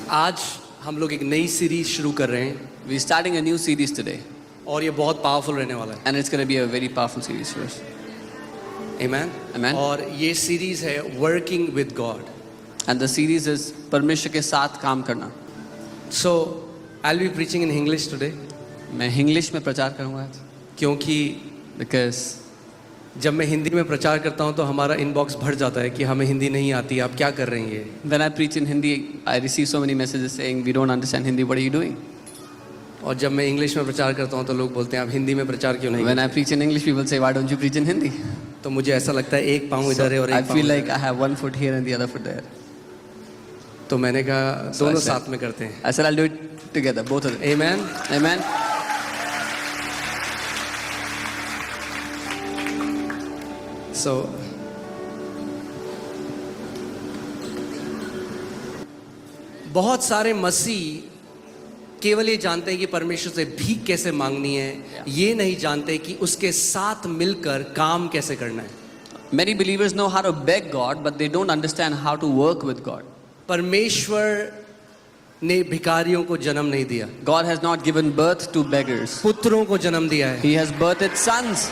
आज हम लोग एक नई सीरीज शुरू कर रहे हैं We're starting a new series today, और ये बहुत पावरफुल रहने वाला है। and it's going to be a very powerful series for us. Amen? Amen. और ये सीरीज है working with God. And the series is परमेश्वर के साथ काम करना. So I will be preaching in English today, मैं इंग्लिश में प्रचार करूंगा आज, क्योंकि because जब मैं हिंदी में प्रचार करता हूँ तो हमारा इनबॉक्स भर जाता है कि हमें हिंदी नहीं आती, आप क्या कर रही हैं। when I preach in Hindi, I receive so many messages saying we don't understand Hindi. What are you doing? और जब मैं इंग्लिश में प्रचार करता हूँ तो लोग बोलते हैं आप हिंदी में प्रचार क्यों नहीं When I preach in English, people say, why don't you preach in Hindi? करते? तो मुझे ऐसा लगता है एक पाँव इधर है और I एक पाँव feel इधर like I have one foot here and the other foot there. है। तो मैंने कहा दोनों I said- साथ में करते हैं। I said I'll do it together, both of them. Amen? Amen. So, बहुत सारे मसीह केवल ये जानते हैं कि परमेश्वर से भीख कैसे मांगनी है, ये नहीं जानते कि उसके साथ मिलकर काम कैसे करना है। Many believers know how to beg God, but they don't understand how to work with God. परमेश्वर ने भिखारियों को जन्म नहीं दिया, God has not given birth to beggars. पुत्रों को जन्म दिया है, He has birthed sons.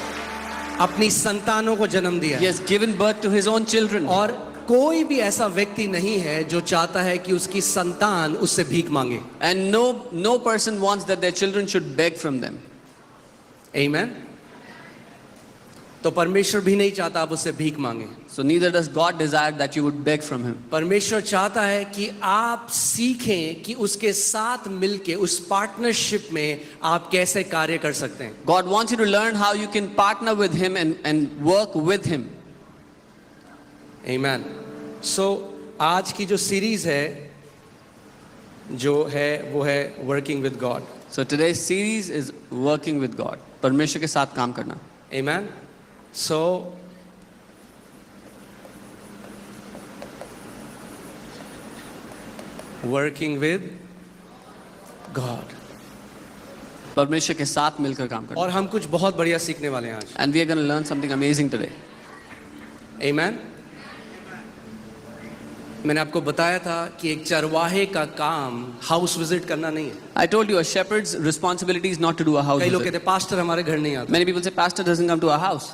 अपनी संतानों को जन्म दिया He है। has given birth to his own children. और कोई भी ऐसा व्यक्ति नहीं है जो चाहता है कि उसकी संतान उससे भीख मांगे। And no person wants that their children should beg from them. Amen? तो परमेश्वर भी नहीं चाहता आप उससे भीख मांगे। So neither does God desire that you would beg from him. परमेश्वर चाहता है कि आप सीखें कि उसके साथ मिलके उस पार्टनरशिप में आप कैसे कार्य कर सकते हैं। God wants you to learn how you can partner with him and work with him. Amen. So आज की जो सीरीज है जो है वो है working with God. So today's series is working with God. परमेश्वर के साथ काम करना. Amen. So working with God. परमेश्वर के साथ मिलकर काम करना. और हम कुछ बहुत बढ़िया सीखने वाले हैं आज। And we are going to learn something amazing today. Amen. मैंने आपको बताया था कि एक चरवाहे का काम हाउस विजिट करना नहीं है। I told you a shepherd's responsibility is not to do a house कई लोग visit. कहते हैं पास्टर हमारे घर नहीं आता। Many people say pastor doesn't come to our house.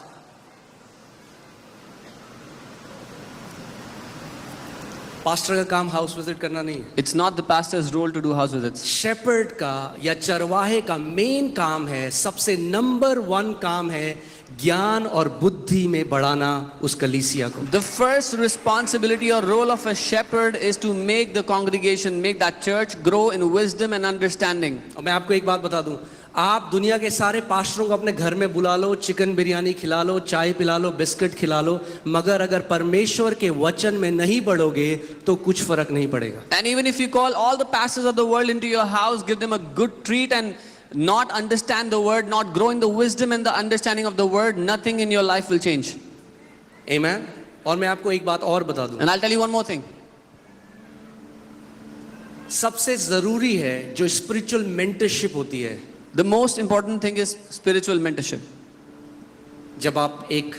Pastor का काम हाउस विजिट करना नहीं है। It's not the pastor's role to do house visits. Shepherd का या चरवाहे का मेन काम है, सबसे नंबर 1 काम है ज्ञान और बुद्धि में बढ़ाना उस कलीसिया को। The first responsibility or role of a shepherd is to make the congregation, make that church grow in wisdom and understanding. और मैं आपको एक बात बता दूं, आप दुनिया के सारे पास्टरों को अपने घर में बुला लो, चिकन बिरयानी खिला लो, चाय पिला लो, बिस्किट खिला लो, मगर अगर परमेश्वर के वचन में नहीं बढ़ोगे तो कुछ फर्क नहीं पड़ेगा। And even if you call all the pastors of the world into your house, give them a good treat and not understand the word, not grow in the wisdom and the understanding of the word, nothing in your life will change. Amen? और मैं आपको एक बात और बता दूं, And I'll tell you one more thing. सबसे जरूरी है जो स्पिरिचुअल मेंटरशिप होती है। The most important thing is spiritual mentorship. जब आप एक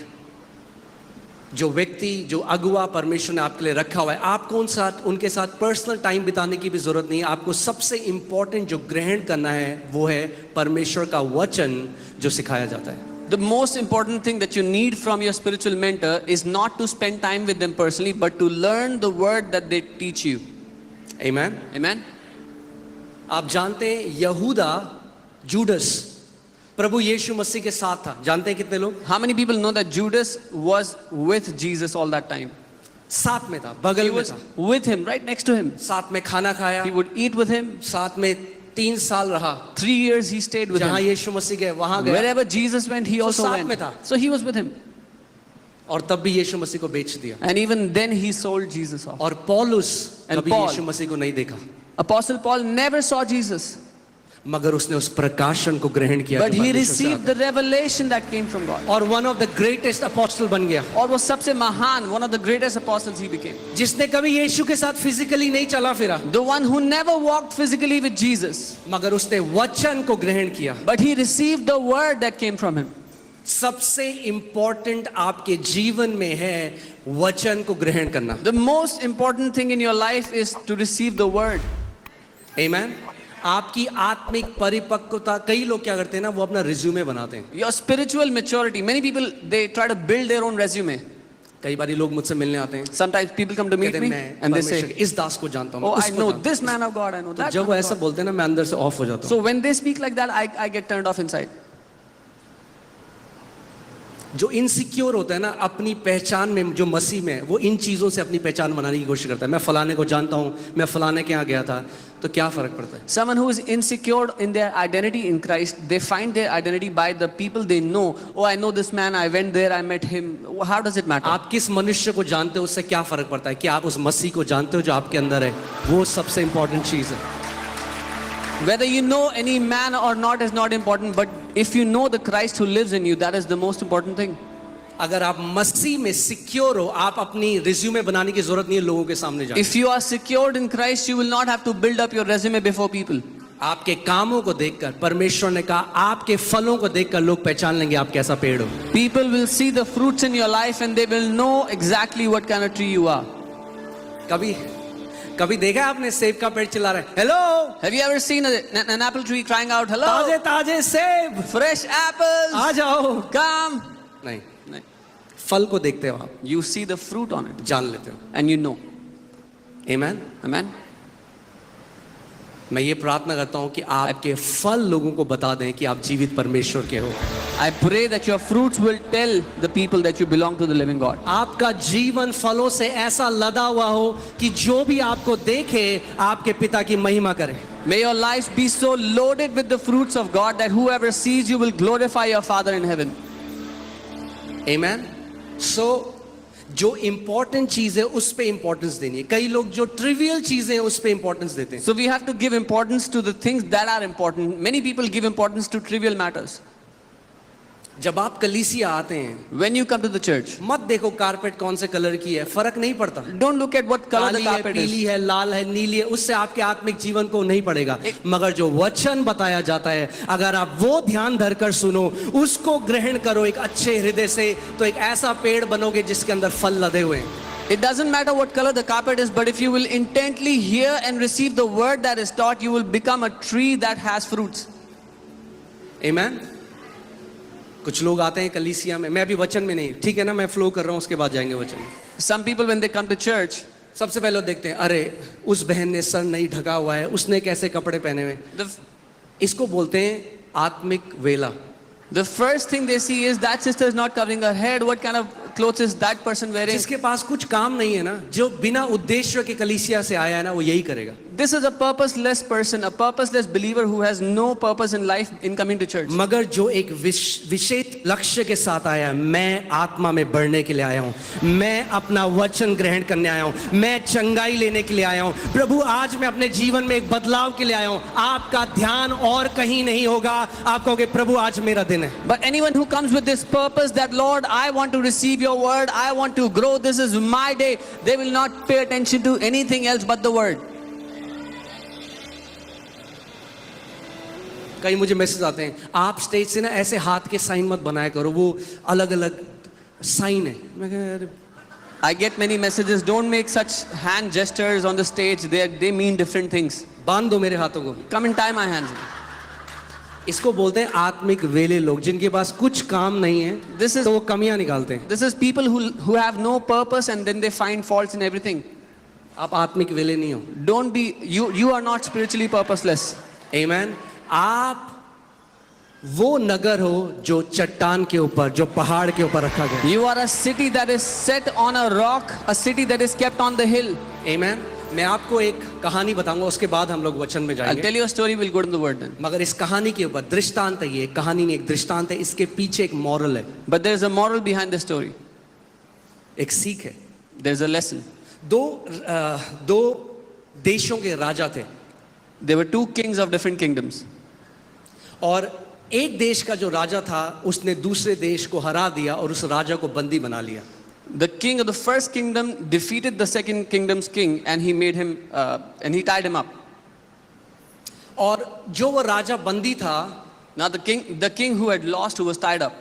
जो व्यक्ति जो अगुआ परमेश्वर ने आपके लिए रखा हुआ है, आपको उनके साथ पर्सनल टाइम बिताने की भी जरूरत नहीं है। आपको सबसे इंपॉर्टेंट जो ग्रहण करना है वो है परमेश्वर का वचन जो सिखाया जाता है। The most important thing that you need from your spiritual mentor is not to spend time with them personally, but to learn the word that they teach you. Amen? Amen? आप जानते हैं यहूदा जूडस प्रभु यीशु मसीह के साथ था। जानते हैं कितने लोग? How many people know that Judas was with Jesus all that time? साथ में था, He बगल में was था, with him, right next to him. साथ में खाना खाया, He would eat with him. साथ में 3 साल रहा। 3 years he stayed with जहां him. यीशु मसीह गए वहां गया, Wherever Jesus went, he also साथ में went. था। So he was with him. और तब भी यीशु मसीह को बेच दिया। And even then he sold Jesus off. और पौलुस And कभी Paul. यीशु मसीह को नहीं देखा, Apostle Paul never saw Jesus, मगर उसने उस प्रकाशन को ग्रहण किया but जो he परमेश्वर से received आता the revelation that came from God. है। और one of the greatest apostle बन गया, और वो सबसे महान, one of the greatest apostles he became. जिसने कभी यीशु के साथ फिजिकली नहीं चला फिरा, The one who never walked physically with Jesus, मगर उसने वचन को ग्रहण किया। but he received the word that came from him. सबसे इंपॉर्टेंट आपके जीवन में है वचन को ग्रहण करना। The most important thing in your life is to receive the word. आमेन। आपकी आत्मिक परिपक्वता, कई लोग क्या करते हैं ना, वो अपना रिज्यूमे बनाते हैं। Your spiritual maturity. Many people, they try to build their own resume. कई बार लोग मुझसे मिलने आते हैं, Sometimes people come to meet कहते हैं me मैं and they परमेश्वर say, के इस दास को जानता हूँ, oh, मैं I उसको know जानता this man of God, I know हूँ। तो that जब man वो of ऐसा God. बोलते हैं ना, मैं अंदर से ऑफ हो जाता हूँ। So when they speak like that, I get turned off inside. जो इनसिक्योर होता है ना अपनी पहचान में, जो मसीह में है, वो इन चीज़ों से अपनी पहचान बनाने की कोशिश करता है। मैं फलाने को जानता हूँ, मैं फलाने के यहाँ गया था, तो क्या फर्क पड़ता है? Someone who is insecure in their identity in Christ, they find their identity by the people they know. Oh, I know this man, I went there, I met him. How does it matter? आप किस मनुष्य को जानते हो उससे क्या फर्क पड़ता है? कि आप उस मसीह को जानते हो जो आपके अंदर है, वो सबसे इंपॉर्टेंट चीज़ है। Whether you know any man or not is not important, but if you know the Christ who lives in you, that is the most important thing. अगर आप मसीह में सिक्योर हो, आप अपनी रिज्यूमे बनाने की जरूरत नहीं है लोगों के सामने जाने। If you are secured in Christ, you will not have to build up your resume before people. आपके कामों को देखकर, परमेश्वर ने कहा आपके फलों को देखकर लोग पहचान लेंगे आप कैसा पेड़ हो। People will see the fruits in your life and they will know exactly what kind of tree you are. कभी कभी देखा है आपने सेब का पेड़ चिल्ला रहा है, hello, Have you ever seen an apple tree crying out, hello? ताजे ताजे सेब, Fresh apples! आ जाओ। Come! नहीं, No. फल को देखते हो आप, You see the fruit on it जान लेते हो। and you know. Amen. Amen? मैं ये प्रार्थना करता हूँ कि आपके फल लोगों को बता दें कि आप जीवित परमेश्वर के हो। I pray that your fruits will tell the people that you belong to the living God. आपका जीवन फलों से ऐसा लदा हुआ हो कि जो भी आपको देखे आपके पिता की महिमा करे। May your lives be so loaded with the fruits of God that whoever sees you will glorify your Father in heaven. आमेन। सो जो इंपॉर्टेंट चीज है उस पे इंपॉर्टेंस देनी है। कई लोग जो ट्रिवियल चीजें हैं उस पे इंपॉर्टेंस देते हैं। So we have to give importance to the things that are important. Many people give importance to trivial matters. जब आप कलीसिया आते हैं, When you come to the church, मत देखो कारपेट कौन से कलर की है, फर्क नहीं पड़ता। don't look at what color the काली है, carpet is. पीली है, लाल है, नीली है, उससे आपके आत्मिक जीवन को नहीं पड़ेगा। मगर जो वचन बताया जाता है, अगर आप वो ध्यान धरकर सुनो, उसको ग्रहण करो एक अच्छे हृदय से, तो एक ऐसा पेड़ बनोगे जिसके अंदर फल लदे हुए हैं। It doesn't matter what color the carpet is, but if you will intently hear and receive the word that is taught, you will become a tree that has fruits. आमेन। कुछ लोग आते हैं कलीसिया में, मैं अभी वचन में नहीं, ठीक है ना, मैं फ्लो कर रहा हूँ, उसके बाद जाएंगे वचन में। Some people when they come to church, सबसे पहले वो देखते हैं, अरे उस बहन ने सर नहीं ढका हुआ है, उसने कैसे कपड़े पहने हुए। the, इसको बोलते हैं आत्मिक वेला। the first thing they see is that sister is not covering her head. What kind of clothes is that person wearing? जिसके पास कुछ काम नहीं है ना, जो बिना उद्देश्य के कलीसिया से आया है ना, वो यही करेगा। This is a purposeless person, a purposeless believer who has no purpose in life in coming to church. मगर जो एक विशेष लक्ष्य के साथ आया है, मैं आत्मा में बढ़ने के लिए आया हूँ, मैं अपना वचन ग्रहण करने आया हूँ, मैं चंगाई लेने के लिए आया हूँ, प्रभु आज मैं अपने जीवन में एक बदलाव के लिए आया हूँ, आपका ध्यान और कहीं नहीं होगा। आप कहोगे प्रभु आज मेरा दिन है। But anyone who comes with this purpose that Lord, I want to receive your word, I want to grow, this is my day, they will not pay attention to anything else but the word. कई मुझे message आते हैं, आप stage से ना ऐसे हाथ के साइन मत बनाया करो, वो अलग अलग साइन है। मैं कहा, अरे I get many messages, don't make such hand gestures on the stage, they mean different things. बांध दो मेरे हाथों को। Come and tie my hands. इसको बोलते हैं आत्मिक वेले लोग, जिनके पास कुछ काम नहीं है, This is- तो वो कमियां निकालते हैं। This is people who have no purpose and then they find faults in everything. आप आत्मिक वेले नहीं हो। Don't be, you are not spiritually purposeless. आमेन। आप वो नगर हो जो चट्टान के ऊपर, जो पहाड़ के ऊपर रखा गया। You are a city that is set on a rock, a city that is kept on the hill. आमेन। मैं आपको एक कहानी बताऊंगा, उसके बाद हम लोग वचन में I'll जाएंगे। tell you a story, we'll go to the word then. मगर इस कहानी के ऊपर दृष्टांत है, ये कहानी नहीं, एक दृष्टांत है, इसके पीछे एक मॉरल है, But there's a moral behind the story. एक सीख है। There's a lesson. दो देशों के राजा थे, There were two kings of different kingdoms. और एक देश का जो राजा था उसने दूसरे देश को हरा दिया और उस राजा को बंदी बना लिया। The king of the first kingdom defeated the second kingdom's king and he made him, and he tied him up. और जो वो राजा बंदी था, Now the king who had lost, who was tied up,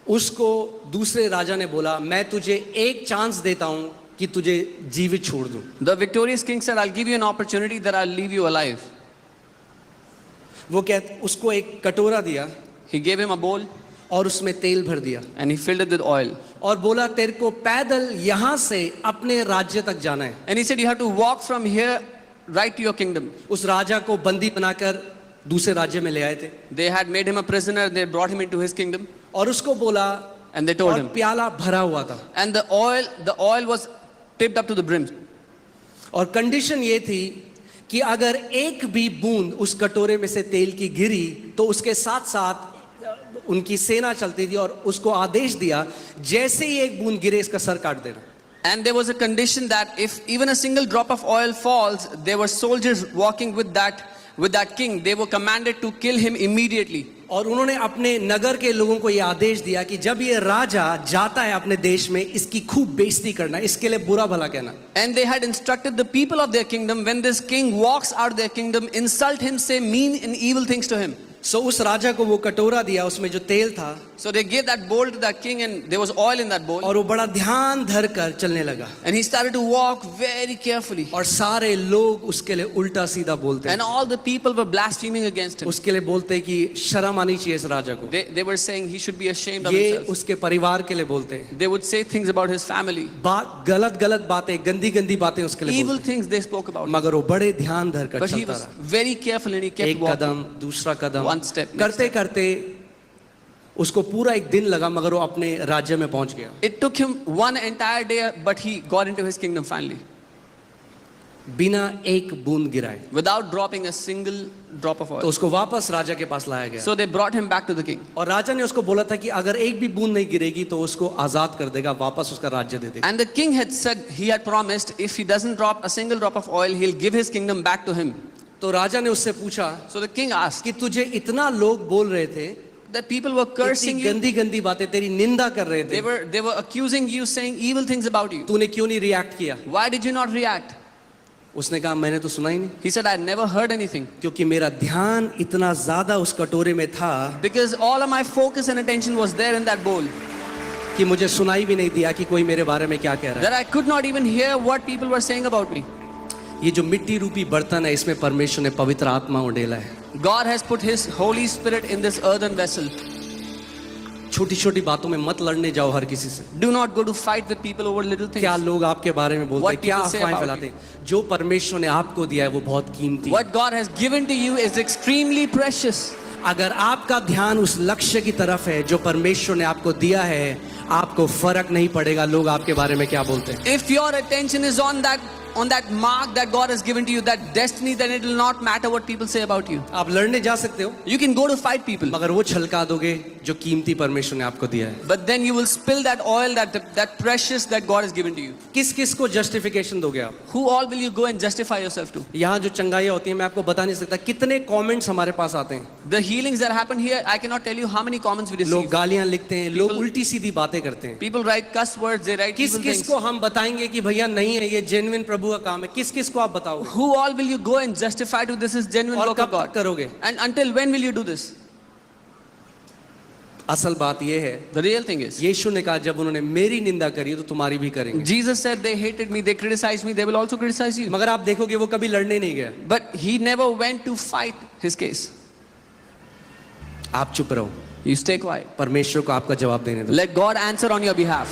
उसको दूसरे राजा ने बोला, मैं तुझे एक चांस देता हूं कि तुझे जीवित छोड़ दूं। the victorious king said, I'll give you an opportunity that I'll leave you alive. वो कहते उसको एक कटोरा दिया He gave him a bowl और उसमें तेल भर दिया and he filled it with oil. और बोला तेरे को पैदल यहाँ से अपने राज्य तक जाना है. And he said, you have to walk from here right to your kingdom. उस राजा को बंदी बनाकर दूसरे राज्य में ले आए थे They had made him a prisoner, they brought him into his kingdom, और उसको बोला and they told और him. प्याला भरा हुआ था And the oil was tipped up to the brim. और कंडीशन ये थी कि अगर एक भी बूंद उस कटोरे में से तेल की गिरी तो उसके साथ साथ उनकी सेना चलती थी और उसको आदेश दिया जैसे ही एक बूंद गिरे इसका सर काट देना. And there was a condition that if even a single drop of oil falls, there were soldiers walking with that king. They were commanded to kill him immediately. और उन्होंने अपने नगर के लोगों को यह आदेश दिया कि जब ये राजा जाता है अपने देश में इसकी खूब बेइज्जती करना, इसके लिए बुरा भला कहना. And they had instructed the people of their kingdom, when this king walks out of their kingdom, insult him, say mean and evil things to him. सो उस राजा को वो कटोरा दिया उसमें जो तेल था So they gave that bowl to that king, and there was oil in that bowl. और वो बड़ा ध्यान धर कर चलने लगा And he started to walk very carefully. और सारे लोग उसके लिए उल्टा सीधा बोलते And हैं. all the people were blaspheming against him. उसके लिए बोलते हैं कि शर्म आनी चाहिए इस राजा को. They were saying he should be ashamed of ये himself. उसके परिवार के लिए बोलते हैं. They would say things about his family. गलत बातें, गंदी बातें उसके लिए Evil बोलते things they spoke about. हैं. मगर वो बड़े ध्यान धर कर But he चलता was रहा. very careful and he kept एक walking. कदम दूसरा कदम One step, next करते करते उसको पूरा एक दिन लगा मगर वो अपने राज्य में पहुंच गया. It took him one entire day, but he got into his kingdom finally, बिना एक बूंद गिराए. without dropping a single drop of तो oil. उसको वापस राजा के पास लाया गया So they brought him back to the king. और राजा ने उसको बोला था कि अगर एक भी बूंद नहीं गिरेगी तो उसको आजाद कर देगा, वापस उसका राज्य दे देगा. And the king had said, he had promised, if he doesn't drop a single drop of oil, he'll give his kingdom back to him. तो राजा ने उससे पूछा So the king asked, कि तुझे इतना लोग बोल रहे थे, that people were cursing you, गंदी बातें तेरी निंदा कर रहे थे, they were accusing you, saying evil things about you. तूने क्यों नहीं रिएक्ट किया? Why did you not react? उसने कहा मैंने तो सुना ही नहीं, He said, I never heard anything, क्योंकि मेरा ध्यान इतना ज्यादा उस कटोरे में था because all of my focus and attention was there in that bowl, कि मुझे सुनाई भी नहीं दिया कि कोई मेरे बारे में क्या कह रहा है. that I could not even hear what people were saying about me. ये जो मिट्टी रूपी बर्तन है इसमें परमेश्वर ने पवित्र आत्मा उड़ेला है. God has put his Holy Spirit in this earthen vessel. छोटी छोटी बातों में मत लड़ने जाओ हर किसी से. Do not go to fight with people over little things. क्या लोग आपके बारे में बोलते हैं, What क्या people say अफवाहें about फैलाते हैं. जो परमेश्वर ने आपको दिया है वो बहुत कीमती है. What God has given to you is extremely precious. अगर आपका ध्यान उस लक्ष्य की तरफ है जो परमेश्वर ने आपको दिया है, आपको फर्क नहीं पड़ेगा लोग आपके बारे में क्या बोलते हैं. If your attention is on that mark that God has given to you, that destiny, then it will not matter what people say about you. आप लड़ने जा सकते हो You can go to fight people, मगर वो छलका दोगे जो कीमती परमेश्वर ने आपको दिया है. but then you will spill that oil, that precious that God has given to you. किस किस को जस्टिफिकेशन दोगे आप? Who all will you go and justify yourself to? यहाँ जो चंगाइयाँ होती हैं मैं आपको बता नहीं सकता कितने कमेंट्स हमारे पास आते हैं. The healings that happen here, I cannot tell you how many comments we लोग receive. गालियाँ लिखते हैं, लोग People- उल्टी सीधी बातें करते हैं. People write cuss words, they write किस evil किस things. को हम बताएंगे कि भैया नहीं है ये जेन्युइन प्रभु का काम है? किस किस को आप बताओगे? Who all will you go and justify to this is genuine और work of कब God? तक करोगे? And until when will you do this? असल बात ये है, The real thing is, यीशु ने कहा जब उन्होंने मेरी निंदा करी तो तुम्हारी भी करेंगे. Jesus said they hated me, they criticized me, they will also criticize you. मगर आप देखोगे वो कभी लड़ने नहीं गया. But he never went to fight his case. आप चुप रहो, You stay quiet. परमेश्वर को आपका जवाब देने दो. Let God answer on your behalf.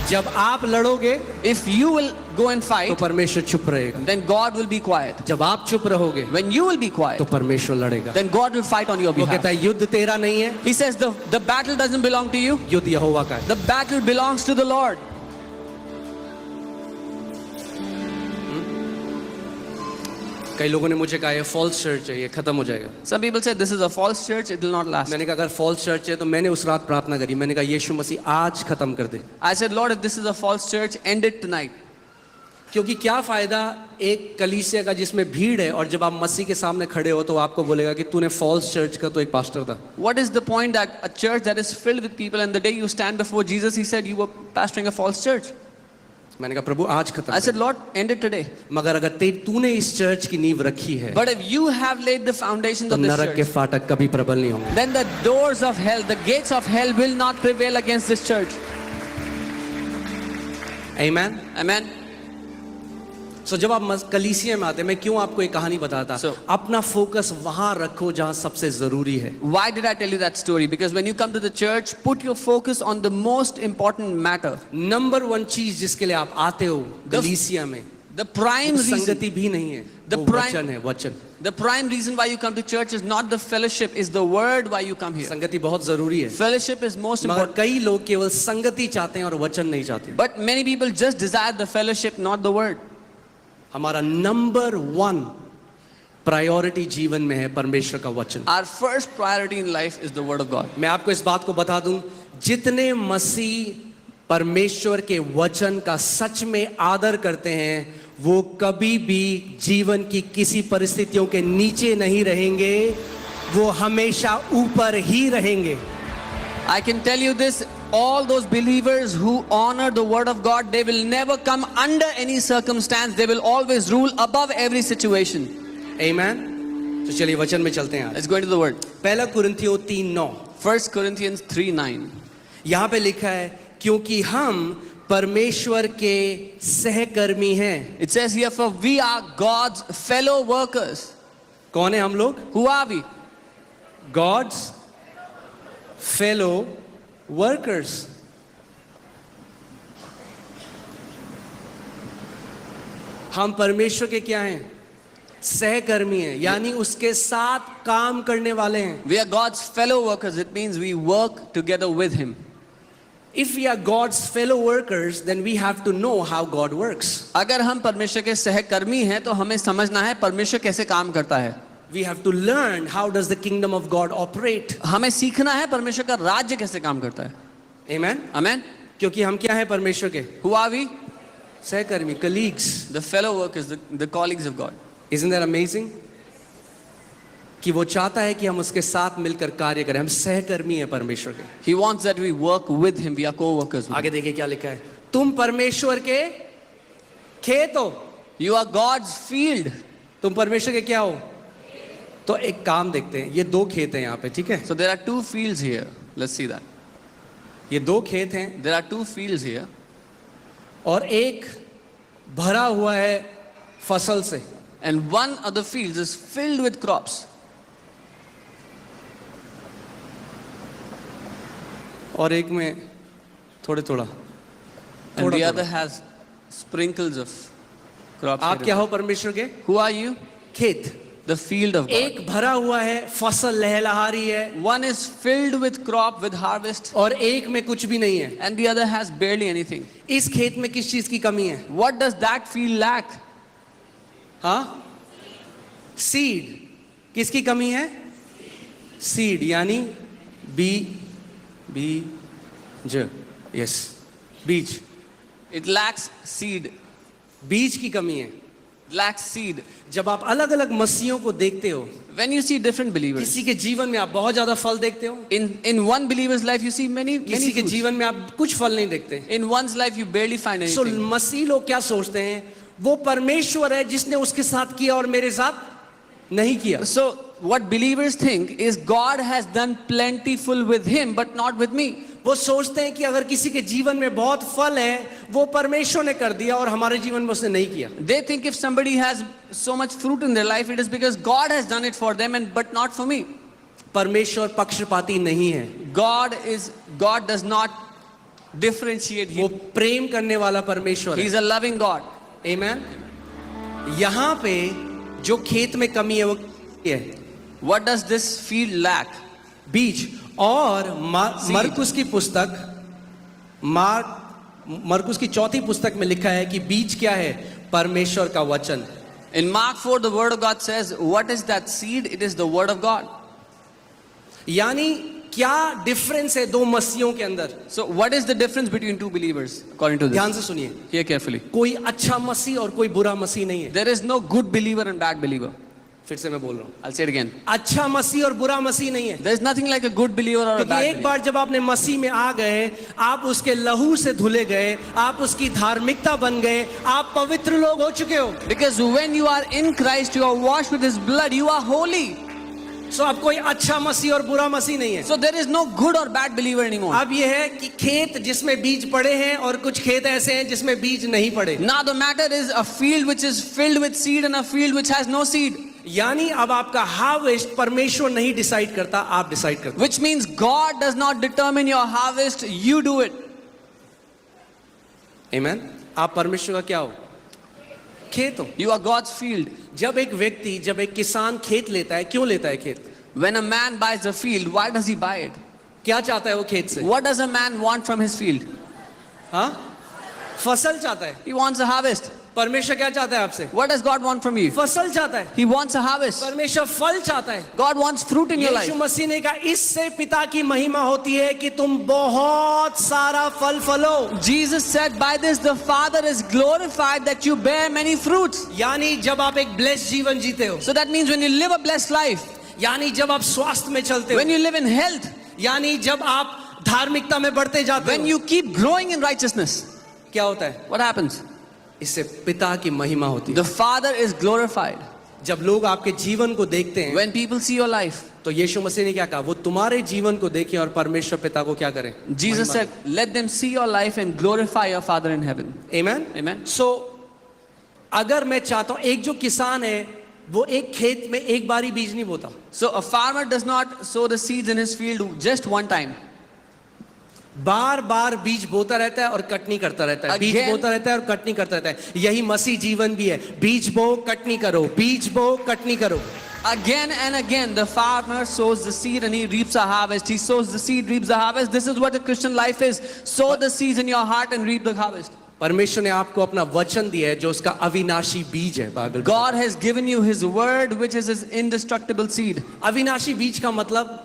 जब आप लड़ोगे If you will go and तो fight, परमेश्वर चुप रहेगा. then God will be quiet. जब आप चुप रहोगे When you will be quiet, तो परमेश्वर लड़ेगा. then God will fight on your वो behalf. कहता है युद्ध तेरा नहीं है, He says the battle doesn't belong to you. युद्ध यहोवा का है. The battle belongs to the Lord. कई लोगों ने मुझे कहा ये फॉल्स चर्च है, ये खत्म हो जाएगा. Some people say this is a false church, it will not last. मैंने कहा अगर फॉल्स चर्च है तो मैंने उस रात प्रार्थना करी. मैंने कहा यीशु मसीह आज खत्म कर दे. I said, Lord, if this is a false church, end it tonight. क्योंकि क्या फायदा एक कलीसिया का जिसमें भीड़ है और जब आप मसीह के सामने खड़े हो तो आपको बोलेगा कि तूने फॉल्स चर्च का तो एक पास्टर था. What is the point that a church that is filled with people, and the day you stand before Jesus, he said you were pastoring a false church? मैंने कहा प्रभु आज खत्म I कर. said, Lord, end it today. मगर अगर तूने इस church की नींव रखी है But if you have laid the foundations तो of this नरक के church, फाटक कभी प्रबल नहीं होंगे. then the doors of hell, the gates of hell will not prevail against this church. आमीन. Amen. सो जब आप कलीसिया में आते हैं, मैं क्यों आपको एक कहानी बताता, So- अपना फोकस वहां रखो जहां सबसे जरूरी है. Why did I tell you that story? Because when you come to the church, put your focus on the most important matter. Number one चीज जिसके लिए आप आते हो कलीसिया में, The prime वो reason, संगति भी नहीं है, The वो prime- वचन है. वचन the prime reason why you come to church is not the fellowship, is the word why you come here. संगति बहुत जरूरी है, Fellowship is most मगर important. कई लोग केवल संगति चाहते हैं और वचन नहीं चाहते. But many people just desire the fellowship, not the word. हमारा नंबर वन प्रायोरिटी जीवन में है परमेश्वर का वचन. Our first priority in life is the word of God. मैं आपको इस बात को बता दूं, जितने मसीह परमेश्वर के वचन का सच में आदर करते हैं, वो कभी भी जीवन की किसी परिस्थितियों के नीचे नहीं रहेंगे, वो हमेशा ऊपर ही रहेंगे. I can tell you this, all those believers who honor the word of God, they will never come under any circumstance. They will always rule above every situation. आमेन. तो चलिए वचन में चलते हैं. Let's go into the word. पहला कुरिन्थियों 3:9 1 Corinthians 3:9. यहां पे लिखा है, क्योंकि हम परमेश्वर के सहकर्मी हैं. It says here, for we are God's fellow workers. कौन है हम लोग? Who are we? God's fellow workers. हम परमेश्वर के क्या हैं? सहकर्मी हैं, यानी उसके साथ काम करने वाले हैं. We are God's fellow workers. It means we work together with Him. If we are God's fellow workers, then we have to know how God works. अगर हम परमेश्वर के सहकर्मी हैं तो हमें समझना है परमेश्वर कैसे काम करता है. We have to learn how does the kingdom of God operate. हमें सीखना है परमेश्वर का राज्य कैसे काम करता है. Amen. Amen. क्योंकि हम क्या हैं परमेश्वर के? Who are we? सहकर्मी, colleagues. The fellow workers, the colleagues of God. Isn't that amazing? कि वो चाहता है कि हम उसके साथ मिलकर कार्य करें. हम सहकर्मी हैं परमेश्वर के. He wants that we work with Him. We are co-workers. With आगे देखिए क्या लिखा है, तुम परमेश्वर के खेत हो. Him. You are God's field. तुम परमेश्वर के क्या हो? तो एक काम देखते हैं, ये दो खेत हैं यहाँ पे, ठीक है? So there are two fields here. Let's see that. ये दो खेत हैं There are two fields here. और एक भरा हुआ है फसल से. And one of the fields is filled with crops. और एक में थोड़े थोड़ा And the थोड़ा other has sprinkles of crops. आप here. क्या हो परमेश्वर के? Who are you? खेत. The field of God. एक भरा हुआ है, फसल लहलहा रही है, One is filled with crop, with harvest, और एक में कुछ भी नहीं है. and the other has barely anything. इस खेत में किस चीज की कमी है? What does that field lack? हाँ, सीड. किसकी कमी है? सीड, यानी बीज. यस, बीज. It lacks seed. बीज की कमी है. It lacks seed. जब आप अलग अलग मसीहों को देखते हो, When you see different believers, किसी के जीवन में आप बहुत ज्यादा फल देखते हो, in one believer's life you see many किसी के fruits. जीवन में आप कुछ फल नहीं देखते. In one's life you barely find so anything. मसीह लोग क्या सोचते हैं? वो परमेश्वर है जिसने उसके साथ किया और मेरे साथ नहीं किया. So what believers think is God has done plentiful with him but not with me. वो सोचते हैं कि अगर किसी के जीवन में बहुत फल है, वो परमेश्वर ने कर दिया और हमारे जीवन में उसने नहीं किया. They think if somebody has so much fruit in their life, it is because God has done it for them and but not for me. परमेश्वर पक्षपाती नहीं है. God does not differentiate. वो प्रेम करने वाला परमेश्वर He is है. a loving God. आमेन. यहाँ पे जो खेत में कमी है वो ये है, What does this field lack? बीज. और मरकुस की पुस्तक, मरकुस की चौथी पुस्तक में लिखा है कि बीज क्या है? परमेश्वर का वचन. In Mark 4, the word of God says, what is that seed? It is the word of God. यानी क्या डिफरेंस है दो मसीहों के अंदर? So what is the difference between two believers according to ध्यान this? से सुनिए. Hear carefully. कोई अच्छा मसीह और कोई बुरा मसीह नहीं है. There is no good believer and bad believer. फिर से मैं बोल रहा हूँ, I'll say it again. अच्छा मसीह और बुरा मसीह नहीं है. There is nothing like a good believer or a क्योंकि bad एक believer. बार जब आपने मसीह में आ गए, आप उसके लहू से धुले गए, आप उसकी धार्मिकता बन गए, आप पवित्र लोग हो चुके हो. Because when you are in Christ, you are washed with His blood, you are holy. सो अब कोई अच्छा मसीह और बुरा मसीह नहीं है. So there is no good or bad believer anymore. अब ये है कि खेत जिसमें बीज पड़े हैं और कुछ खेत ऐसे हैं जिसमें बीज नहीं पड़े. Now the matter is a field which is filled with seed and a field which has no seed. यानी अब आपका हार्वेस्ट परमेश्वर नहीं डिसाइड करता, आप डिसाइड करते. Which means God does not determine your harvest, you do it. आमेन. आप परमेश्वर का क्या हो? खेत हो. You are God's field. जब एक किसान खेत लेता है, क्यों लेता है खेत? When a man buys a field, why does he buy it? क्या चाहता है वो खेत से? What does a man want from his field? हाँ, फसल चाहता है. He wants a harvest. परमेश्वर क्या चाहता है आपसे? What does God want from you? फसल चाहता है. He wants a harvest. परमेश्वर फल चाहता है. God wants fruit in your life. यीशु मसीह ने कहा इससे पिता की महिमा होती है कि तुम बहुत सारा फल फलो. Jesus said, by this the Father is glorified that you bear many fruits. यानी जब आप एक ब्लेस्ड जीवन जीते हो, So that means when you live a blessed life, यानी जब आप स्वास्थ्य में चलते हो, when you live in health, यानी जब आप धार्मिकता में बढ़ते जाते when हो, you keep growing in righteousness, क्या होता है? what happens? इससे पिता की महिमा होती है. The Father is glorified. जब लोग आपके जीवन को देखते हैं, When people see your life, तो यीशु मसीह ने क्या कहा? वो तुम्हारे जीवन को देखें और परमेश्वर पिता को क्या करें? Jesus said, let them see your life and glorify your Father in heaven. Amen. Amen. सो अगर मैं चाहता हूं, एक जो किसान है वो एक खेत में एक बार ही बीज नहीं बोता. So a farmer does not sow the seeds in his field just one time. बार बार बीज बोता रहता है और कटनी करता रहता है. बीज Again- बोता रहता है और कटनी करता रहता है. यही मसीह जीवन भी है. बीज बो कटनी करो, बीज बो कटनी करो. Again and again, the farmer sows the seed and he reaps a harvest. He sows the seed, reaps the harvest. This is what the Christian life is. Sow the seeds in your heart and reap the harvest. परमेश्वर ने आपको अपना वचन दिया है जो उसका अविनाशी बीज है. बाइबल में. God has given you His word, which is His indestructible seed. अविनाशी बीज का मतलब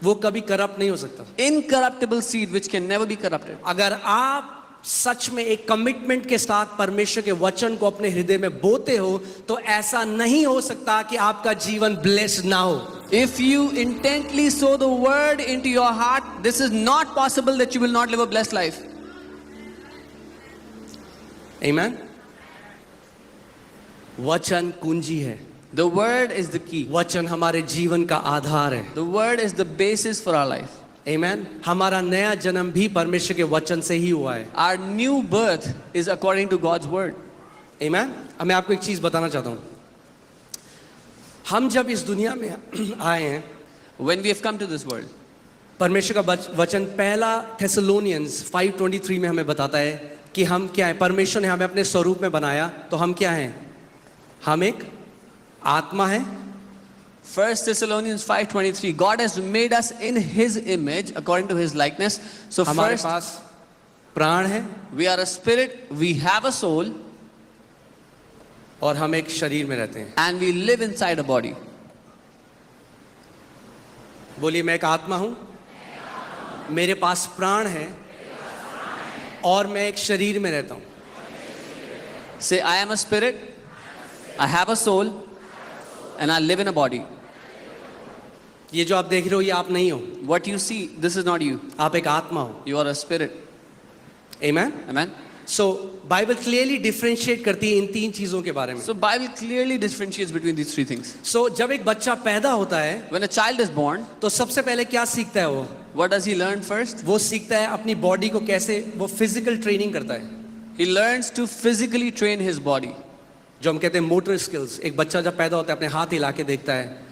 वो कभी करप्ट नहीं हो सकता. Incorruptible seed, which can never be corrupted. अगर आप सच में एक कमिटमेंट के साथ परमेश्वर के वचन को अपने हृदय में बोते हो तो ऐसा नहीं हो सकता कि आपका जीवन ब्लेस्ड ना हो. If you intently sow the word into your heart, this is not possible that you will not live a blessed life. आमेन. वचन कुंजी है. The word is the key. वचन हमारे जीवन का आधार है. The word is the basis for our life. आमेन. हमारा नया जन्म भी परमेश्वर के वचन से ही हुआ है. Our new birth is according to God's word. आमेन. अब मैं आपको एक चीज बताना चाहता हूं. हम जब इस दुनिया में आए हैं, When we have come to this world, परमेश्वर का वचन पहला थेसलोनियंस 5:23 में हमें बताता है कि हम क्या है. परमेश्वर ने हमें अपने स्वरूप में बनाया तो हम क्या हैं? हम एक आत्मा है. 1 Thessalonians 5:23, God has made us in His image according to His likeness. So हमारे first, पास प्राण है we are a spirit, we have a soul, और हम एक शरीर में रहते हैं. and we live inside a body. बोलिए, मैं एक आत्मा हूं, मेरे पास प्राण है और मैं एक शरीर में रहता हूं. Say, I am a spirit, I have a soul, and I live in a body. ये जो आप देख रहे हो ये आप नहीं हो. What you see, this is not you. आप एक आत्मा हो. You are a spirit. Amen. Amen. So Bible clearly differentiate करती है इन तीन चीजों के बारे में. So Bible clearly differentiates between these three things. सो जब एक बच्चा पैदा होता है When a child is born, तो सबसे पहले क्या सीखता है वो? what does he learn first? वो सीखता है अपनी बॉडी को कैसे, वो फिजिकल ट्रेनिंग करता है. He learns to physically train his body. जो हम कहते हैं मोटर स्किल्स. एक बच्चा जब पैदा होता है अपने हाथ हिला के देखता है,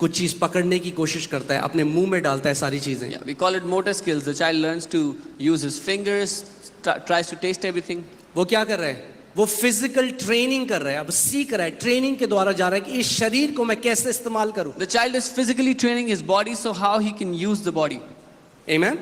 कुछ चीज पकड़ने की कोशिश करता है, अपने मुंह में डालता है सारी चीजें. Yeah, we call it motor skills. The child learns to use his fingers, tries to taste everything. वो क्या कर रहा है? वो फिजिकल ट्रेनिंग कर रहा है. अब सीख रहा है, ट्रेनिंग के द्वारा जा रहा है कि इस शरीर को मैं कैसे इस्तेमाल करूं. The child is physically training his body, so how he can use the body. आमेन.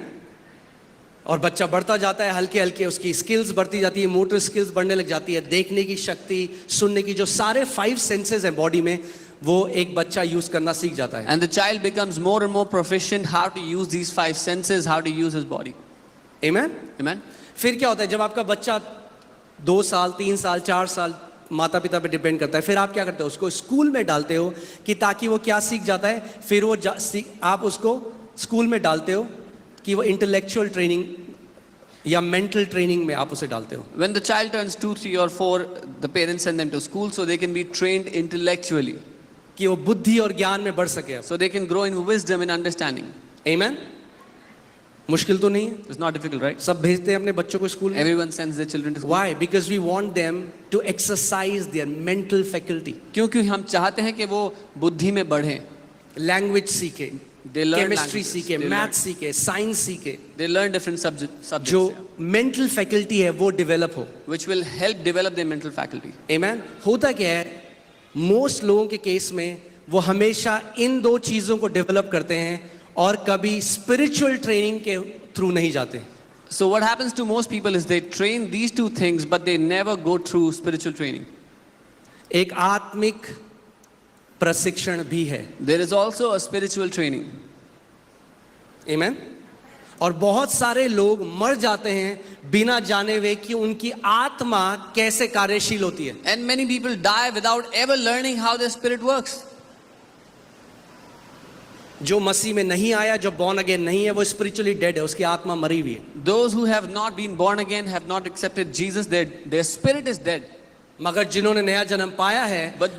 और बच्चा बढ़ता जाता है, हल्के हल्के उसकी स्किल्स बढ़ती जाती है, मोटर स्किल्स बढ़ने लग जाती है, देखने की शक्ति, सुनने की, जो सारे 5 सेंसेस हैं बॉडी में, वो एक बच्चा यूज करना सीख जाता है. And the child becomes more and more proficient how to use these 5 senses, how to use his body. Amen. Amen. फिर क्या होता है? जब आपका बच्चा 2 साल, 3 साल, 4 साल, माता पिता पे डिपेंड करता है, फिर आप क्या करते हो? उसको स्कूल में डालते हो कि ताकि वो क्या सीख जाता है. फिर वो आप उसको स्कूल में डालते हो कि वो इंटेलेक्चुअल ट्रेनिंग या मेंटल ट्रेनिंग में आप उसे डालते हो. When the child turns 2, 3 or 4, the parents send them to school so they can be trained intellectually. कि वो बुद्धि और ज्ञान में बढ़ सके। so they can grow in wisdom and understanding. आमेन। मुश्किल तो नहीं है, It's not difficult, right? सब भेजते हैं अपने बच्चों को स्कूल में। Everyone sends their children to school. Why? Because we want them to exercise their mental faculty. क्योंकि हम चाहते हैं कि वो बुद्धि में बढ़े. लैंग्वेज सीखे, They learn केमिस्ट्री languages. सीखे, They मैथ learn- सीखे, साइंस सीखे, They learn different subjects जो yeah, मेंटल फैकल्टी है वो डेवलप हो। which will help develop their mental faculty. आमेन। होता क्या है, मोस्ट लोगों के केस में वो हमेशा इन दो चीजों को डेवलप करते हैं और कभी स्पिरिचुअल ट्रेनिंग के थ्रू नहीं जाते। So what happens to most people is they train these two things, but they never go through spiritual training. एक आत्मिक प्रशिक्षण भी है। There is also a spiritual training. आमेन। और बहुत सारे लोग मर जाते हैं बिना जाने हुए कि उनकी आत्मा कैसे कार्यशील होती है। And many people die without ever learning how their spirit works. जो मसीह में नहीं आया, जो बॉर्न अगेन नहीं है, वो स्पिरिचुअली डेड है, उसकी आत्मा मरी हुई है। Those who have not been born again, have not accepted Jesus, their spirit is dead. मगर जिन्होंने नया जन्म पाया है, But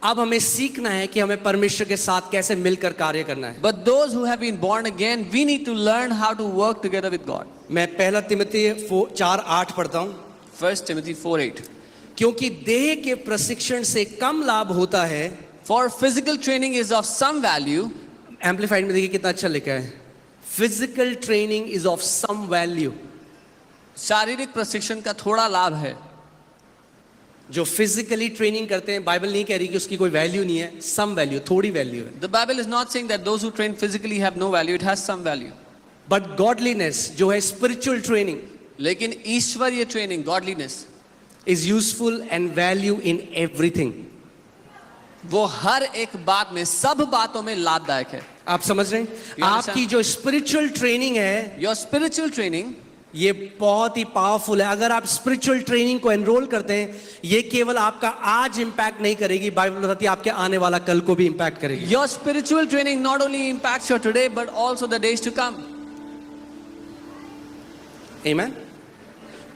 अब हमें सीखना है कि हमें परमेश्वर के साथ कैसे मिलकर कार्य करना है। But those who have been born again, we need to learn how to work together with God. मैं पहला तिमोथी 4:8 पढ़ता हूं। 1 Timothy 4:8. क्योंकि देह के प्रशिक्षण से कम लाभ होता है। For physical training is of some value. Amplified में देखिए कितना अच्छा लिखा है, physical training is of some value. शारीरिक प्रशिक्षण का थोड़ा लाभ है। जो फिजिकली ट्रेनिंग करते हैं, बाइबल नहीं कह रही कि उसकी कोई वैल्यू नहीं है, सम वैल्यू, थोड़ी वैल्यू है। The Bible is not saying that those who train physically have no value. It has some value. But godliness जो है स्पिरिचुअल ट्रेनिंग लेकिन ईश्वरीय training, godliness, is useful and value in everything. वो हर एक बात में, सब बातों में लाभदायक है। आप समझ रहे हैं? You understand? आपकी जो स्पिरिचुअल ट्रेनिंग है, Your spiritual training, ये बहुत ही पावरफुल है। अगर आप स्पिरिचुअल ट्रेनिंग को एनरोल करते हैं, ये केवल आपका आज इंपैक्ट नहीं करेगी, बाइबल बताती है आपके आने वाला कल को भी इंपैक्ट करेगी। your spiritual training not only impacts your today but also the days to come. आमेन।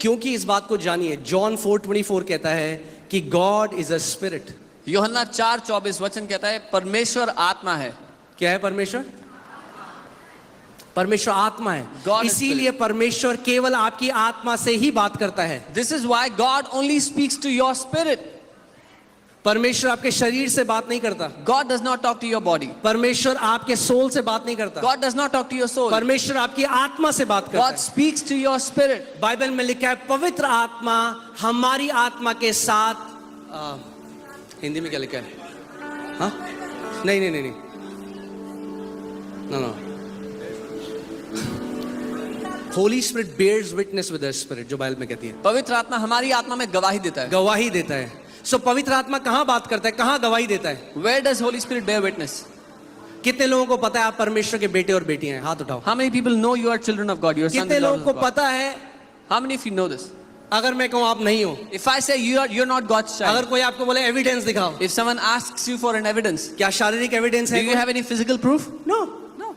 क्योंकि इस बात को जानिए, जॉन 4:24 कहता है कि गॉड इज अ स्पिरिट। यूहन्ना 4:24 वचन कहता है परमेश्वर आत्मा है। क्या है परमेश्वर? परमेश्वर आत्मा है। God is इसीलिए परमेश्वर केवल आपकी आत्मा से ही बात करता है। This is why God only speaks to your spirit. परमेश्वर आपके शरीर से बात नहीं करता। God does not talk to your body. परमेश्वर आपके सोल से बात नहीं करता। God does not talk to your soul. परमेश्वर आपकी आत्मा से बात करता God है। speaks to your spirit. Bible में लिखा है पवित्र आत्मा हमारी आत्मा के साथ हिंदी में क्या लिखा है? हाँ, नहीं नहीं नहीं नहीं, no Holy Spirit bears witness with the spirit, जो बाइबल में कहती है। पवित्र आत्मा हमारी आत्मा में गवाही देता है। गवाही देता है। सो पवित्र आत्मा कहाँ बात करता है, कहाँ गवाही देता है? Where does Holy Spirit bear witness? कितने लोगों को पता है आप परमेश्वर के बेटे और बेटियां हैं? हाथ उठाओ। How many people know you are children of God? You are sons कितने and लोगों daughters को of God? पता है? How many of you know this? अगर मैं कहूँ आप नहीं हो, If I say you're not God's अगर child, कोई आपको बोले एविडेंस दिखाओ, if someone asks you for an evidence, क्या शारीरिक एविडेंस do है? you have any physical proof? No. No.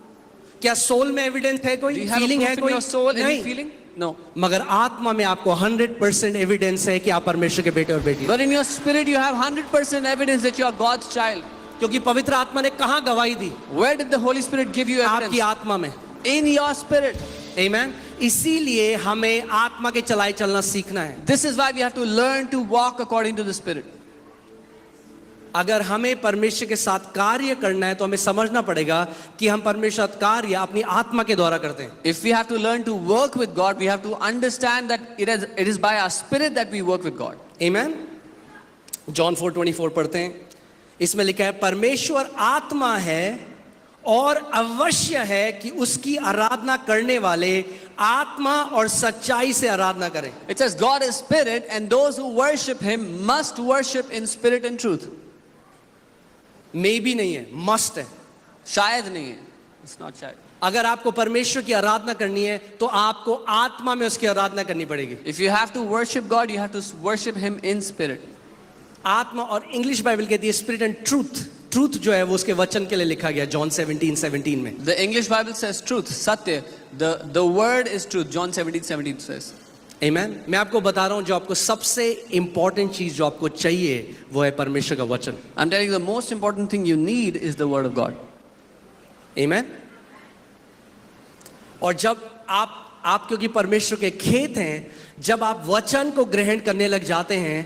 क्या सोल में एविडेंस है? Do कोई you have a फीलिंग है? proof in कोई your soul? Any नहीं। feeling? No. मगर आत्मा में आपको 100% एविडेंस है कि आप परमेश्वर के बेटे और बेटी हैं। But in your spirit, you have 100% evidence that you are God's child. क्योंकि पवित्र आत्मा ने कहाँ गवाही दी? Where did the Holy Spirit give you आपकी evidence? आत्मा में। In your spirit. आमेन। इसीलिए हमें आत्मा के चलाए चलना सीखना है। This is why we have to learn to walk according to the Spirit. अगर हमें परमेश्वर के साथ कार्य करना है तो हमें समझना पड़ेगा कि हम परमेश्वर का कार्य अपनी आत्मा के द्वारा करते हैं। If we have to learn to work with God, we have to understand that it is by our spirit that we work with God. Amen. John 4:24 पढ़ते हैं, इसमें लिखा है परमेश्वर आत्मा है और अवश्य है कि उसकी आराधना करने वाले आत्मा और सच्चाई से आराधना करें। It says God is spirit and those who worship him must worship in spirit and truth. मे भी नहीं है, मस्ट है। शायद नहीं है. It's not शायद. अगर आपको परमेश्वर की आराधना करनी है तो आपको आत्मा में उसकी आराधना करनी पड़ेगी। If you have to worship God, you have to worship him in spirit. आत्मा, और इंग्लिश बाइबल कहती है स्पिरिट एंड ट्रूथ। ट्रूथ जो है वो उसके वचन के लिए लिखा गया जॉन 17:17 में। The English Bible says truth, satya. The word is truth. John 17:17 says. Amen? मैं आपको बता रहा हूं जो आपको सबसे इंपॉर्टेंट चीज जो आपको चाहिए वो है परमेश्वर का वचन. I'm telling you, the most important thing you need is the word of God. Amen? और जब आप क्योंकि परमेश्वर के खेत हैं, जब आप वचन को ग्रहण करने लग जाते हैं,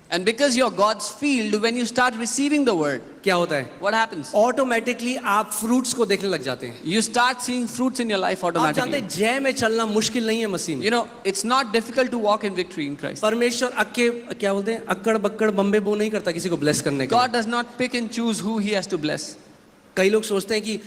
And because you're God's field, when you start receiving the word, क्या होता है? what happens? ऑटोमेटिकली आप फ्रूट्स को देखने लग जाते हैं. You start seeing fruits in your life आप जानते automatically. हैं जय में चलना मुश्किल नहीं है मसीह में. You know, it's not difficult to walk in victory in Christ. परमेश्वर क्या बोलते हैं, अक्कड़ बक्कड़ बम्बे बो नहीं करता किसी को ब्लेस करने का. God does not pick and choose who He has to bless. कई लोग सोचते हैं कि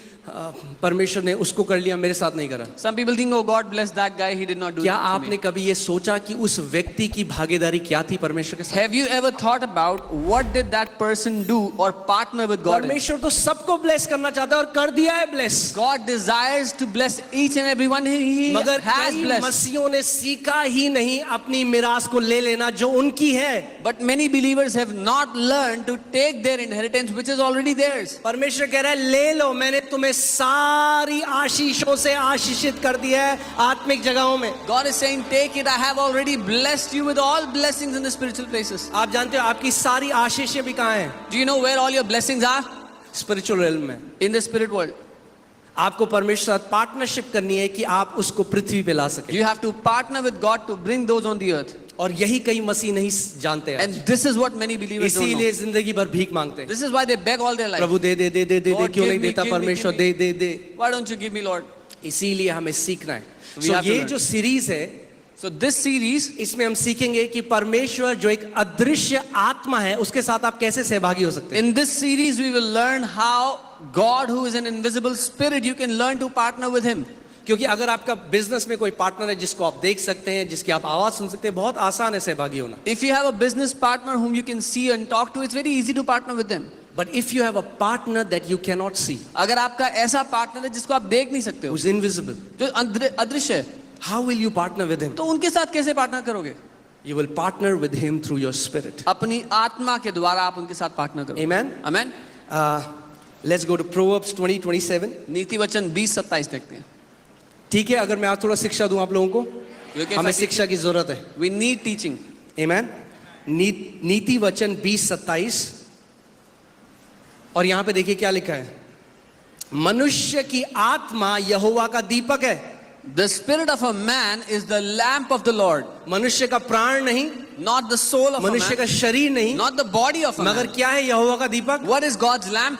परमेश्वर ने उसको कर लिया, मेरे साथ नहीं करा. Some people think, oh, God bless that guy, he did not do क्या it to आपने me. कभी ये सोचा कि उस व्यक्ति की भागीदारी क्या थी परमेश्वर के साथ? Have you ever thought about what did that person do or partner with God in? परमेश्वर तो सबको ब्लेस करना चाहता है और कर दिया है bless. God desires to bless each and everyone He मगर has कई blessed. मसीहों ने सीखा ही नहीं अपनी मिरास को ले लेना जो उनकी है. But many believers have not learned to take their inheritance which is already theirs. परमेश्वर कह रहा है ले लो, मैंने तुम्हें सारी आशीषों से आशीषित कर दिया है आत्मिक जगहों में. God is saying, take it, I have already blessed you with all blessings in the spiritual places. आप जानते हो आपकी सारी आशीषें भी कहाँ हैं? Do you know where all your blessings are? Spiritual realm में. In the spirit world. आपको परमेश्वर साथ पार्टनरशिप करनी है कि आप उसको पृथ्वी पे ला सके. You have to partner with God to bring those on the earth. और यही कई मसीह नहीं जानते हैं. And this is what many believers don't know. इसीलिए जिंदगी भर भीख मांगते हैं. This is why they beg all their life. Prabhu they they they they they they Lord, क्यों give नहीं me, देता give me, परमेश्वर? give they me. They they. Why don't you give me, Lord? इसीलिए हमें सीखना है. We So have to ये learn. जो सीरीज है So this series, इसमें हम सीखेंगे कि परमेश्वर जो एक अदृश्य आत्मा है उसके साथ आप कैसे सहभागी हो सकते हैं. in this series we will learn how God, who is an invisible spirit, you can learn to partner with Him. क्योंकि अगर आपका बिजनेस में कोई पार्टनर है जिसको आप देख सकते हैं, जिसकी आप आवाज सुन सकते हैं, बहुत आसान है सहभागी होना. If you have a business partner whom you can see and talk to, it's very easy to partner with them. But if you have a partner that you cannot see, अगर आपका ऐसा पार्टनर है जिसको आप देख नहीं सकते हो, who's invisible, जो अदृश्य है, how will you partner with him? तो उनके साथ कैसे पार्टनर करोगे? You will partner with him through your spirit. अपनी आत्मा के द्वारा आप उनके साथ पार्टनर करोगे. Amen. Amen. Let's go to Proverbs 20:27. नीति वचन 20:27 देखते हैं. ठीक है, अगर मैं आज थोड़ा शिक्षा दूं आप लोगों को, Okay, हमें if I शिक्षा की जरूरत है. We need teaching. Amen. नीति वचन 20:27 और यहां पे देखिए क्या लिखा है. मनुष्य की आत्मा यहोवा का दीपक है. The spirit of a man is the lamp of the Lord. मनुष्य का प्राण नहीं, Not the soul of a मनुष्य का man, शरीर नहीं, not the body of a मगर man. क्या है यहोवा का दीपक? What is God's lamp?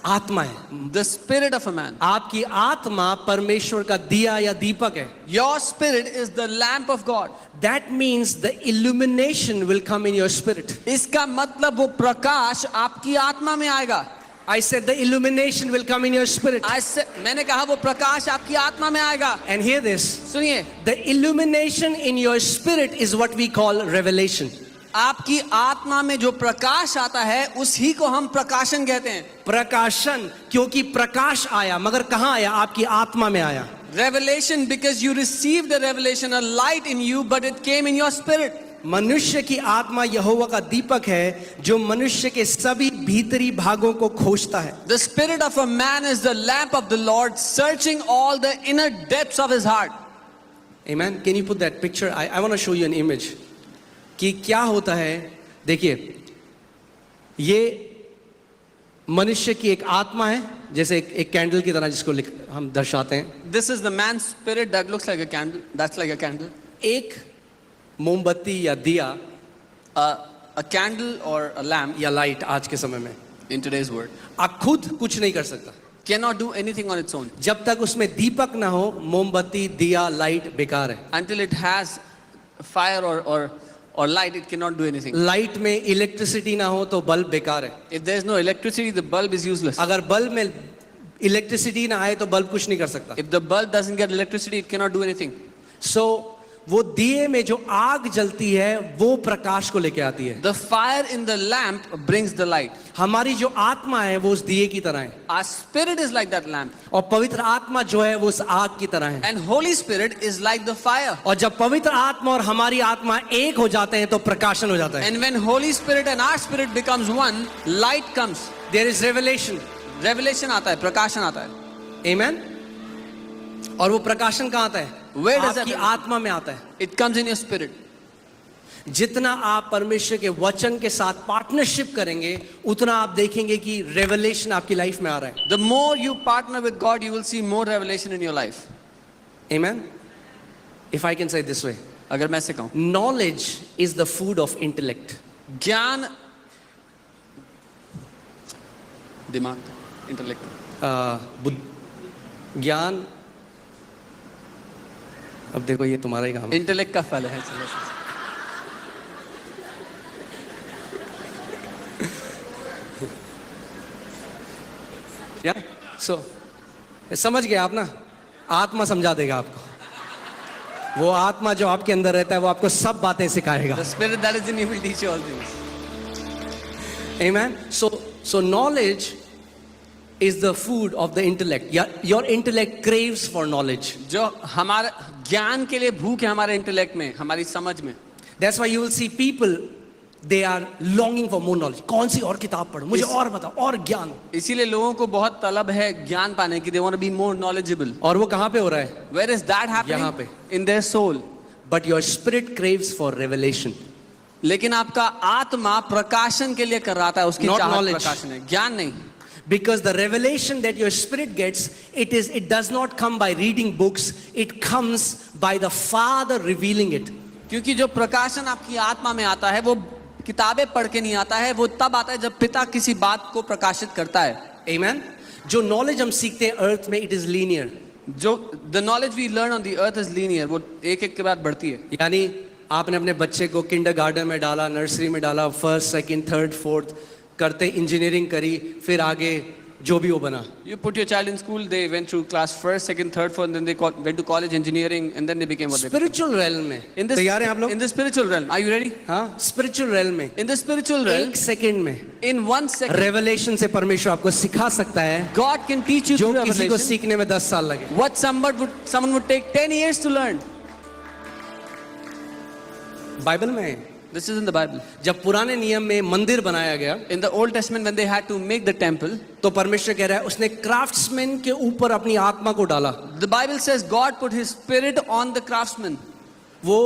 आत्मा है. The spirit of a man. आपकी आत्मा परमेश्वर का दिया या दीपक है. Your spirit is the lamp of God. That means the illumination will come in your spirit. इसका मतलब वो प्रकाश आपकी आत्मा में आएगा. I said the illumination will come in your spirit. मैंने कहा वो प्रकाश आपकी आत्मा में आएगा. And hear this. सुनिए, The illumination in your spirit is what we call revelation. आपकी आत्मा में जो प्रकाश आता है उसी को हम प्रकाशन कहते हैं. प्रकाशन, क्योंकि प्रकाश आया, मगर कहां आया? आपकी आत्मा में आया. Revelation, because you received the revelation, a light in you, but it came in your spirit. मनुष्य की आत्मा यहोवा का दीपक है जो मनुष्य के सभी भीतरी भागों को खोजता है. The spirit of a man is the lamp of the Lord, searching all the inner depths of his heart. Amen. Can you put that picture? I want to show you an image. कि क्या होता है. देखिए, ये मनुष्य की एक आत्मा है, जैसे एक कैंडल की तरह जिसको हम दर्शाते हैं. This is the man's spirit that looks like a candle. That's like a candle. एक मोमबत्ती या दिया A candle or a lamp या लाइट आज के समय में in today's world आप खुद कुछ नहीं कर सकता. cannot do anything on its own. जब तक उसमें दीपक ना हो, मोमबत्ती दिया लाइट बेकार है. Until it has fire or light, it cannot do anything. Light में इलेक्ट्रिसिटी ना हो तो बल्ब बेकार है. If there is no electricity, the bulb is useless. अगर बल्ब में इलेक्ट्रिसिटी ना आए तो बल्ब कुछ नहीं कर सकता. If the bulb doesn't get electricity, it cannot do anything. सो वो दिए में जो आग जलती है वो प्रकाश को लेके आती है. The fire in the lamp brings the light. हमारी जो आत्मा है वो उस दिए की तरह है, Our spirit is like that lamp. और पवित्र आत्मा जो है वो उस आग की तरह है. And Holy Spirit is like the fire. और जब पवित्र आत्मा और हमारी आत्मा एक हो जाते हैं तो प्रकाशन हो जाता है. And when Holy Spirit and our spirit becomes one, light comes. There is revelation. Revelation आता है, प्रकाशन आता है. Amen. और वो प्रकाशन कहाँ आता है? Where does that आपकी revelation? आत्मा में आता है। It comes in your spirit. जितना आप परमेश्वर के वचन के साथ पार्टनरशिप करेंगे उतना आप देखेंगे कि रेवलेशन आपकी लाइफ में आ रहा है। The more you partner with God, you will see more revelation in your life. Amen. If I can say it this way, अगर मैं ऐसे कहूँ, knowledge is the food of intellect. ज्ञान दिमाग, इंटेलेक्ट, ज्ञान, अब देखो ये तुम्हारा ही काम है। इंटेलेक्ट का फल है। चलो। या सो समझ गए आप ना, आत्मा समझा देगा आपको। वो आत्मा जो आपके अंदर रहता है वो आपको सब बातें सिखाएगा। The spirit that is in you will teach you all things. Amen. So knowledge is the food of the intellect. Your intellect craves for knowledge. जो हमारे ज्ञान के लिए भूख है हमारे इंटेलेक्ट में, हमारी समझ में। That's why you will see people, they are longing for more knowledge. कौन सी और किताब पढ़ूं, मुझे और बताओ, और ज्ञान। इसीलिए लोगों को बहुत तलब है ज्ञान पाने की। They want to be more knowledgeable. और वो कहाँ पे हो रहा है? Where is that happening? यहाँ पे। In their soul. But your spirit craves for revelation. लेकिन आपका आत्मा प्रकाशन के लिए कर रहा था, उसकी Not चाहत knowledge. प्रकाशन है, ज्ञान नहीं। Because the revelation that your spirit gets, it does not come by reading books, it comes by the Father revealing it. क्योंकि जो प्रकाशन आपकी आत्मा में आता है वो किताबें पढ़ के नहीं आता है, वो तब आता है जब पिता किसी बात को प्रकाशित करता है। Amen. जो knowledge हम सीखते हैं अर्थ में, it is linear. जो the knowledge we learn on the earth is linear, वो एक एक के बाद बढ़ती है। यानी आपने अपने बच्चे को किंडरगार्टन में डाला, नर्सरी में डाला, फर्स्ट, सेकंड, थर्ड, फोर्थ करते इंजीनियरिंग करी, फिर आगे जो भी वो बना। You put your child in school, they went through class first, second, third, fourth, and then they went to college engineering, and then they became what they became. Spiritual realm में In this, तैयार हैं आप लोग? in the spiritual realm, are you ready? हाँ, spiritual realm में In the spiritual realm, एक second में in 1 second, revelation से परमेश्वर आपको सिखा सकता है God can teach you जो through किसी को revelation सीखने में 10 साल लगे। what someone would take 10 years to learn. Bible में है। This is in the Bible. जब पुराने नियम में मंदिर बनाया गया In the Old Testament, when they had to make the temple, तो परमेश्वर कह रहा है उसने क्राफ्ट्समैन के ऊपर अपनी आत्मा को डाला। the Bible says God put His Spirit on the craftsman. वो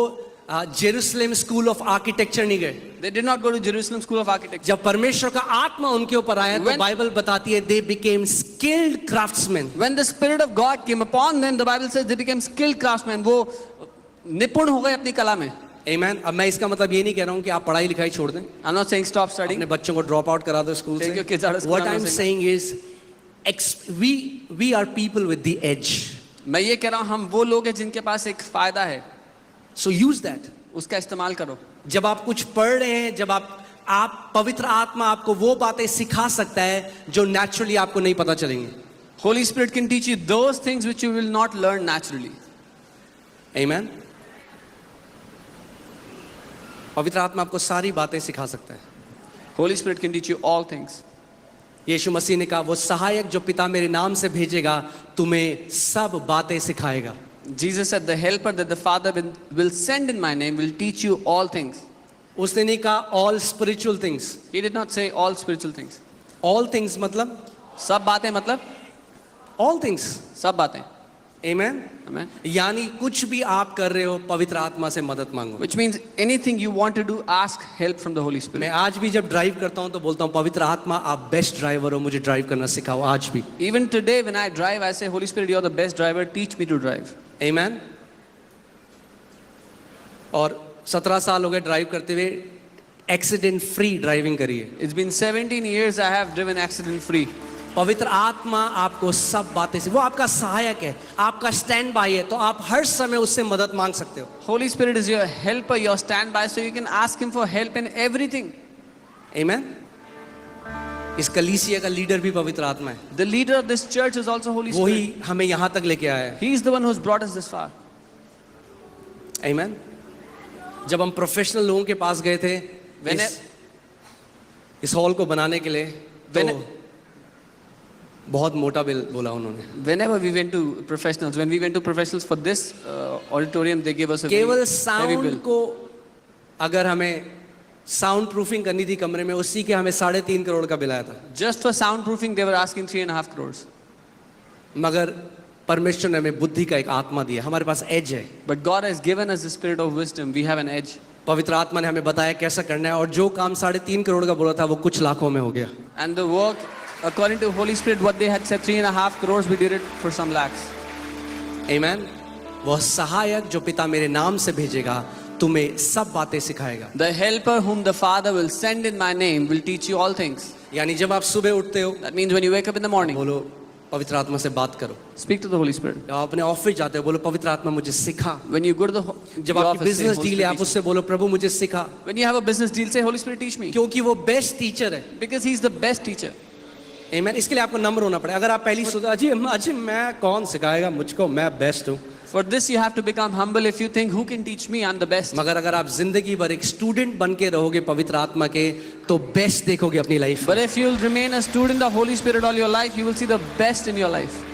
जेरूसलेम स्कूल ऑफ आर्किटेक्चर नहीं गए। They did not go to Jerusalem School of Architecture. जब परमेश्वर का आत्मा उनके ऊपर आया तो When- बाइबल बताती है they became skilled craftsmen. When the Spirit of God came upon them, the Bible says they became skilled craftsmen. वो निपुण हो गए अपनी कला में. Amen. अब मैं इसका मतलब ये नहीं कह रहा हूँ कि आप पढ़ाई लिखाई छोड़ दें, I'm not saying stop studying. अपने बच्चों को ड्रॉप आउट करा दो school Take your kids out of से। school, What I'm I'm not saying is we are people with the edge. मैं ये कह रहा हूँ हम वो लोग हैं जिनके पास एक फायदा है, So use that. उसका इस्तेमाल करो. जब आप कुछ पढ़ रहे हैं, जब आप पवित्र आत्मा आपको वो बातें सिखा सकता है जो नेचुरली आपको नहीं पता चलेंगे। Holy Spirit can teach you those things which you will not learn naturally. Amen. पवित्र आत्मा आपको सारी बातें सिखा सकता है। Holy Spirit can teach you all things. यीशु मसीह ने कहा वो सहायक जो पिता मेरे नाम से भेजेगा तुम्हें सब बातें सिखाएगा। Jesus said, the helper that the Father will send in my name will teach you all things. उसने नहीं कहा all spiritual things. He did not say all spiritual things. All things मतलब सब बातें मतलब all things. सब बातें. Amen. Amen. यानी कुछ भी आप कर रहे हो पवित्र आत्मा से मदद मांगो। Which means anything you want to do, ask help from the Holy मैं Spirit. आज भी जब ड्राइव करता हूँ तो बोलता हूँ पवित्र आत्मा आप बेस्ट ड्राइवर हो, मुझे ड्राइव करना सिखाओ आज भी। Even today when I drive, I say, Holy Spirit, you're the best driver, teach me to drive. Amen. और 17 साल हो गए ड्राइव करते हुए, एक्सीडेंट फ्री ड्राइविंग करिए। It's been 17 years I have driven accident free. पवित्र आत्मा आपको सब बातें से, वो आपका सहायक है, आपका स्टैंड बाय है, तो आप हर समय उससे मदद मांग सकते हो। Holy Spirit is your helper, your standby, so you can ask Him for help in everything. Amen. इस कलीसिया का लीडर भी पवित्र आत्मा है, The leader of this church is also Holy Spirit. वही हमें यहाँ तक लेके आया है। He is the one who's brought us this far. Amen. जब हम प्रोफेशनल लोगों के पास गए थे इस हॉल को बनाने के लिए, तो बहुत मोटा बिल बोला उन्होंने। Whenever we went to professionals, when we went to professionals for this auditorium, they gave us a केवल very heavy साउंड bill. को अगर हमें साउंड प्रूफिंग करनी थी कमरे में, उसी के हमें 3.5 करोड़ का बिल आया था। Just for soundproofing, they were asking 3.5 crores. मगर परमेश्वर ने हमें बुद्धि का एक आत्मा दिया, हमारे पास एज है। But God has given us the spirit of wisdom. We have an edge. पवित्र आत्मा ने हमें बताया कैसा करना है, और जो काम 3.5 करोड़ का बोला था वो कुछ लाखों में हो गया। And the work, according to Holy Spirit, what they had said 3.5 crores, we did it for some lakhs. आमेन। वह सहायक जो पिता मेरे नाम से भेजेगा तुम्हें सब बातें सिखाएगा। The helper whom the Father will send in my name will teach you all things. यानी जब आप सुबह उठते हो, That means when you wake up in the morning, बोलो पवित्र आत्मा से बात करो। speak to the Holy Spirit. जब आप अपने ऑफिस जाते हो, बोलो पवित्र आत्मा मुझे सिखा। When you go to the जब your आपकी office, say, business Holy deal है, Spirit, आप teach उससे बोलो प्रभु मुझे सिखा, me. When you have a business deal, say, Holy Spirit, teach me. क्योंकि वो बेस्ट टीचर है। Because He's the best teacher. आमेन। इसके लिए आपको नम्र होना पड़ेगा। अगर आप पहली सोचा अजी मैं कौन सिखाएगा मुझको, मैं बेस्ट हूँ, For this you have to become humble. If you think, who can teach me? I'm the best. मगर अगर आप जिंदगी भर एक स्टूडेंट बन के रहोगे पवित्र आत्मा के, तो बेस्ट देखोगे अपनी life. But if you'll remain a student of Holy Spirit all your life, you will see the best in your life.